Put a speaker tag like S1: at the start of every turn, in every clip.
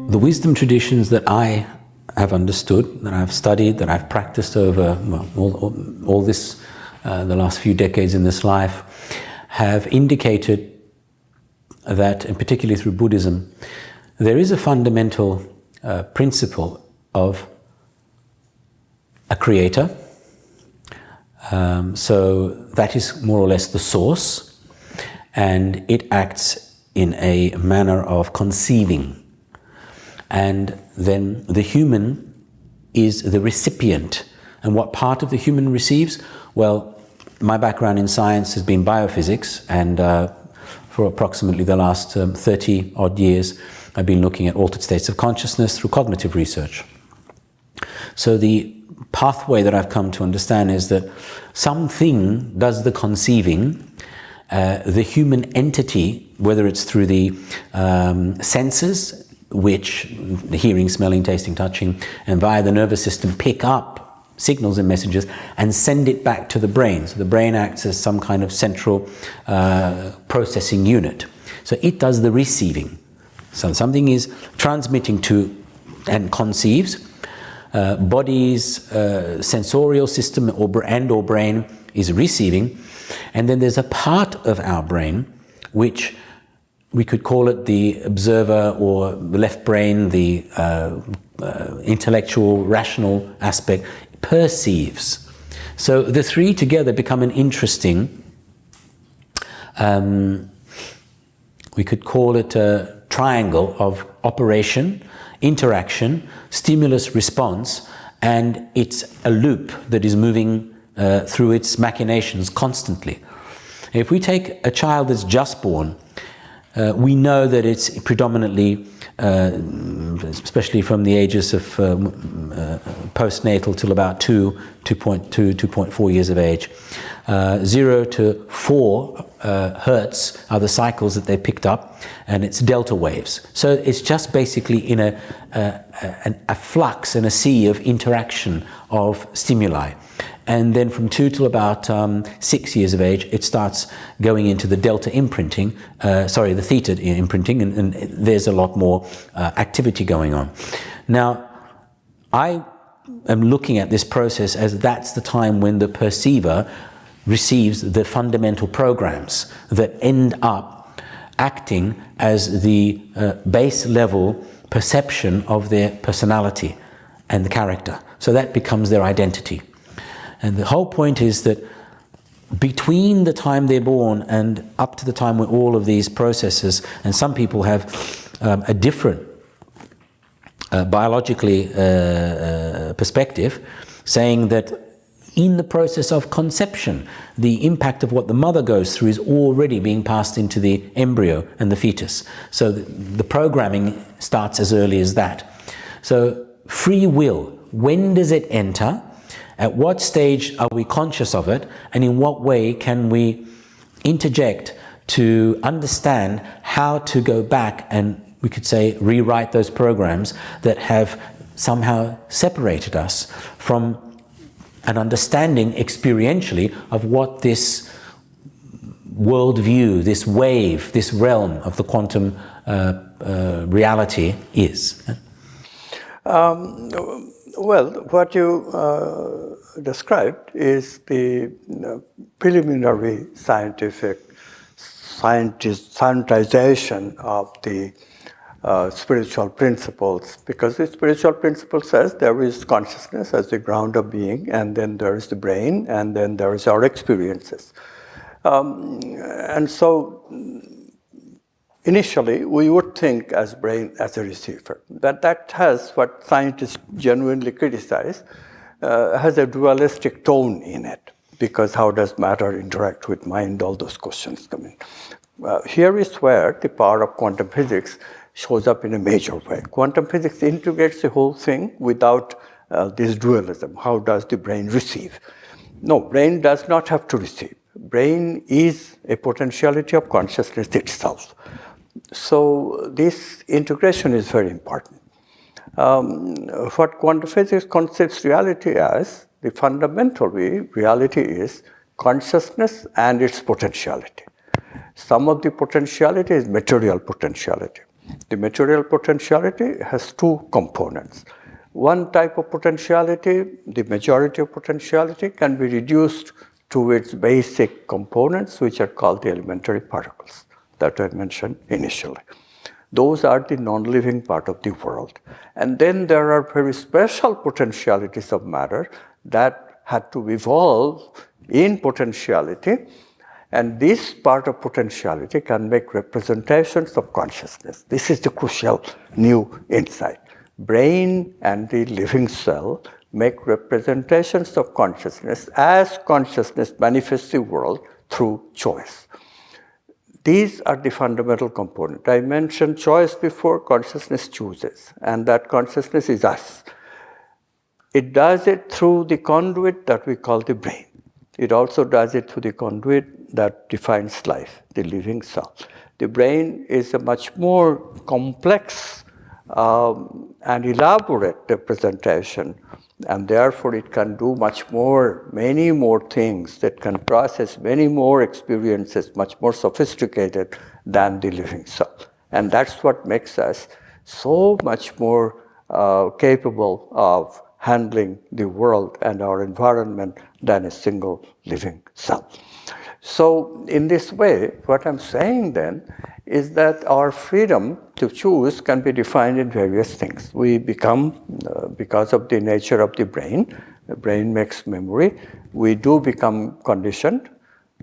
S1: The wisdom traditions that I have understood, that I've studied, that I've practiced over all this, the last few decades in this life, have indicated that, and particularly through Buddhism, there is a fundamental principle of a creator. So that is more or less the source, and it acts in a manner of conceiving. And then the human is the recipient. And what part of the human receives? Well, my background in science has been biophysics, and for approximately the last 30 odd years, I've been looking at altered states of consciousness through cognitive research. So the pathway that I've come to understand is that something does the conceiving. The human entity, whether it's through the senses, which the hearing, smelling, tasting, touching, and via the nervous system pick up signals and messages and send it back to the brain. So the brain acts as some kind of central processing unit. So it does the receiving. So something is transmitting to and conceives. Body's sensorial system or brain is receiving. And then there's a part of our brain which we could call it the observer or the left brain, the intellectual, rational aspect, perceives. So the three together become an interesting, we could call it a triangle of operation, interaction, stimulus, response, and it's a loop that is moving through its machinations constantly. If we take a child that's just born, we know that it's predominantly, especially from the ages of postnatal till about 2.4 years of age, 0 to 4 hertz are the cycles that they picked up, and it's delta waves. So it's just basically in a flux and a sea of interaction of stimuli. And then from 2 till about 6 years of age, it starts going into the delta imprinting, the theta imprinting, and there's a lot more activity going on. Now, I am looking at this process as that's the time when the perceiver receives the fundamental programs that end up acting as the base level perception of their personality and the character. So that becomes their identity. And the whole point is that between the time they're born and up to the time when all of these processes, and some people have a different biologically perspective, saying that in the process of conception, the impact of what the mother goes through is already being passed into the embryo and the fetus. So the programming starts as early as that. So free will, when does it enter? At what stage are we conscious of it, and in what way can we interject to understand how to go back and, we could say, rewrite those programs that have somehow separated us from an understanding experientially of what this worldview, this wave, this realm of the quantum reality is.
S2: Well, what you described is the preliminary scientization of the spiritual principles, because the spiritual principle says there is consciousness as the ground of being, and then there is the brain, and then there is our experiences. And so initially, we would think as brain as a receiver. That has what scientists genuinely criticize, has a dualistic tone in it, because how does matter interact with mind, all those questions come in. Here is where the power of quantum physics shows up in a major way. Quantum physics integrates the whole thing without this dualism. How does the brain receive? No, brain does not have to receive. Brain is a potentiality of consciousness itself. So this integration is very important. What quantum physics concepts reality as, the fundamental way, reality is consciousness and its potentiality. Some of the potentiality is material potentiality. The material potentiality has two components. One type of potentiality, the majority of potentiality, can be reduced to its basic components, which are called the elementary particles that I mentioned initially. Those are the non-living part of the world. And then there are very special potentialities of matter that had to evolve in potentiality. And this part of potentiality can make representations of consciousness. This is the crucial new insight. Brain and the living cell make representations of consciousness as consciousness manifests the world through choice. These are the fundamental components. I mentioned choice before. Consciousness chooses, and that consciousness is us. It does it through the conduit that we call the brain. It also does it through the conduit that defines life, the living cell. The brain is a much more complex and elaborate representation, and therefore it can do much more, many more things. That can process many more experiences, much more sophisticated than the living cell. And that's what makes us so much more capable of handling the world and our environment than a single living cell. So in this way, what I'm saying then is that our freedom to choose can be defined in various things. We become, because of the nature of the brain makes memory, we do become conditioned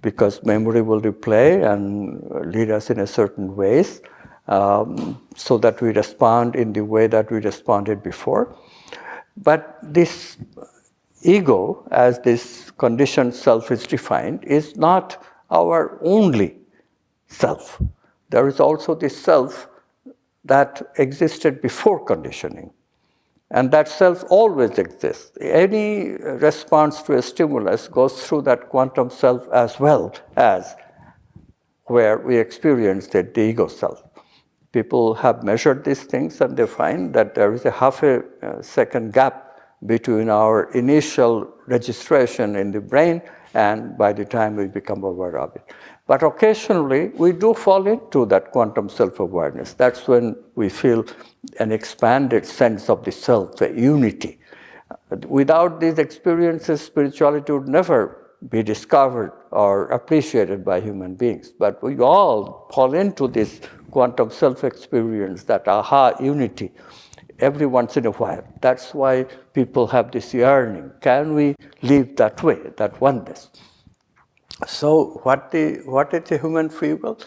S2: because memory will replay and lead us in a certain ways so that we respond in the way that we responded before. But this ego, as this conditioned self is defined, is not our only self. There is also this self that existed before conditioning. And that self always exists. Any response to a stimulus goes through that quantum self as well as where we experienced it, the ego self. People have measured these things and they find that there is a half a second gap between our initial registration in the brain and by the time we become aware of it. But occasionally, we do fall into that quantum self-awareness. That's when we feel an expanded sense of the self, a unity. Without these experiences, spirituality would never be discovered or appreciated by human beings. But we all fall into this quantum self-experience, that aha unity, every once in a while. That's why people have this yearning. Can we live that way, that oneness? So what is the human free will?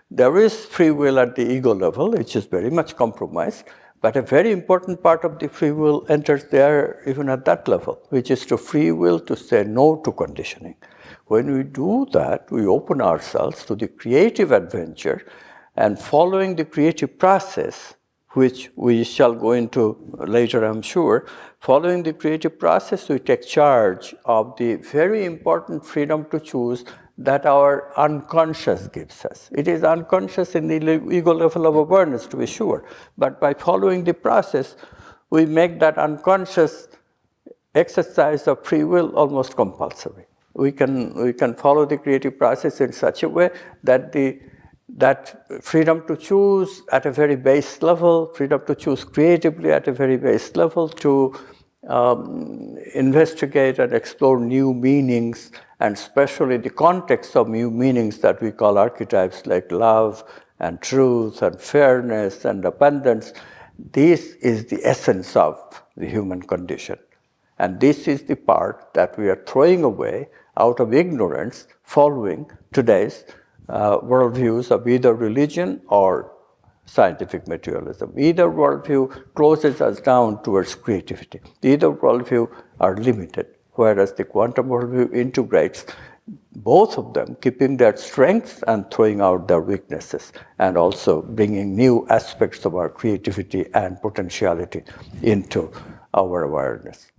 S2: There is free will at the ego level, which is very much compromised, but a very important part of the free will enters there even at that level, which is the free will to say no to conditioning. When we do that, we open ourselves to the creative adventure, and following the creative process, which we shall go into later, I'm sure, following the creative process, we take charge of the very important freedom to choose that our unconscious gives us. It is unconscious in the ego level of awareness, to be sure, but by following the process, we make that unconscious exercise of free will almost compulsory. We can follow the creative process in such a way that that freedom to choose at a very base level, freedom to choose creatively at a very base level, to investigate and explore new meanings, and especially the context of new meanings that we call archetypes like love and truth and fairness and abundance. This is the essence of the human condition. And this is the part that we are throwing away out of ignorance following today's worldviews of either religion or scientific materialism. Either worldview closes us down towards creativity. Either worldview are limited, whereas the quantum worldview integrates both of them, keeping their strengths and throwing out their weaknesses, and also bringing new aspects of our creativity and potentiality into our awareness.